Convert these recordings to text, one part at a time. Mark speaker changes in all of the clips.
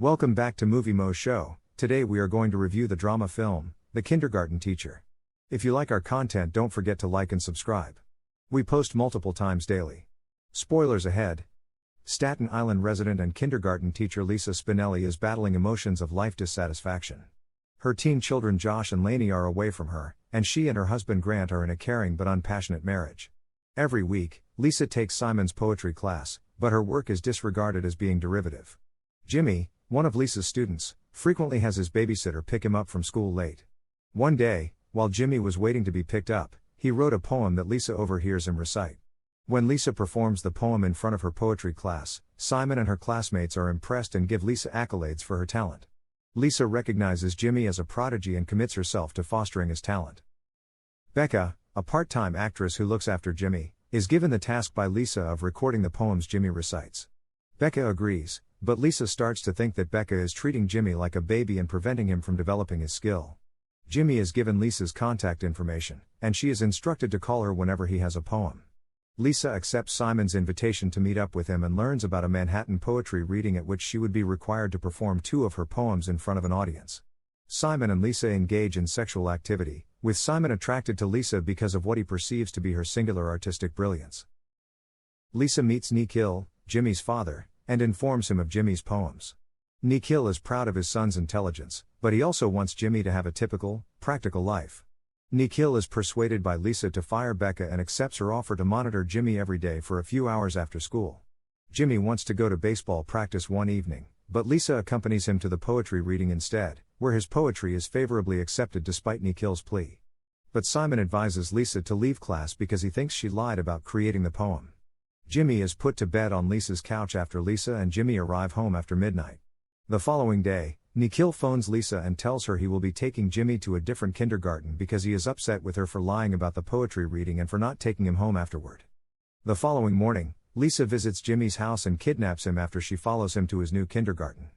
Speaker 1: Welcome back to Movie Mo Show. Today we are going to review the drama film, The Kindergarten Teacher. If you like our content, don't forget to like and subscribe. We post multiple times daily. Spoilers ahead. Staten Island resident and kindergarten teacher Lisa Spinelli is battling emotions of life dissatisfaction. Her teen children Josh and Lainey are away from her, and she and her husband Grant are in a caring but unpassionate marriage. Every week, Lisa takes Simon's poetry class, but her work is disregarded as being derivative. Jimmy, one of Lisa's students, frequently has his babysitter pick him up from school late. One day, while Jimmy was waiting to be picked up, he wrote a poem that Lisa overhears him recite. When Lisa performs the poem in front of her poetry class, Simon and her classmates are impressed and give Lisa accolades for her talent. Lisa recognizes Jimmy as a prodigy and commits herself to fostering his talent. Becca, a part-time actress who looks after Jimmy, is given the task by Lisa of recording the poems Jimmy recites. Becca agrees, but Lisa starts to think that Becca is treating Jimmy like a baby and preventing him from developing his skill. Jimmy is given Lisa's contact information, and she is instructed to call her whenever he has a poem. Lisa accepts Simon's invitation to meet up with him and learns about a Manhattan poetry reading at which she would be required to perform 2 of her poems in front of an audience. Simon and Lisa engage in sexual activity, with Simon attracted to Lisa because of what he perceives to be her singular artistic brilliance. Lisa meets Nikhil, Jimmy's father, and informs him of Jimmy's poems. Nikhil is proud of his son's intelligence, but he also wants Jimmy to have a typical, practical life. Nikhil is persuaded by Lisa to fire Becca and accepts her offer to monitor Jimmy every day for a few hours after school. Jimmy wants to go to baseball practice one evening, but Lisa accompanies him to the poetry reading instead, where his poetry is favorably accepted despite Nikhil's plea. But Simon advises Lisa to leave class because he thinks she lied about creating the poem. Jimmy is put to bed on Lisa's couch after Lisa and Jimmy arrive home after midnight. The following day, Nikhil phones Lisa and tells her he will be taking Jimmy to a different kindergarten because he is upset with her for lying about the poetry reading and for not taking him home afterward. The following morning, Lisa visits Jimmy's house and kidnaps him after she follows him to his new kindergarten.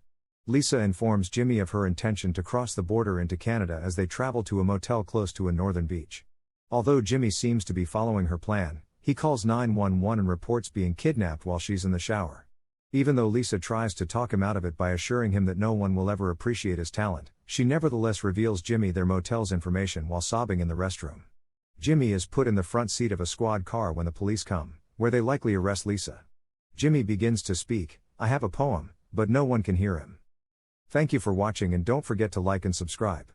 Speaker 1: Lisa informs Jimmy of her intention to cross the border into Canada as they travel to a motel close to a northern beach. Although Jimmy seems to be following her plan, he calls 911 and reports being kidnapped while she's in the shower. Even though Lisa tries to talk him out of it by assuring him that no one will ever appreciate his talent, she nevertheless reveals Jimmy their motel's information while sobbing in the restroom. Jimmy is put in the front seat of a squad car when the police come, where they likely arrest Lisa. Jimmy begins to speak, "I have a poem," but no one can hear him. Thank you for watching and don't forget to like and subscribe.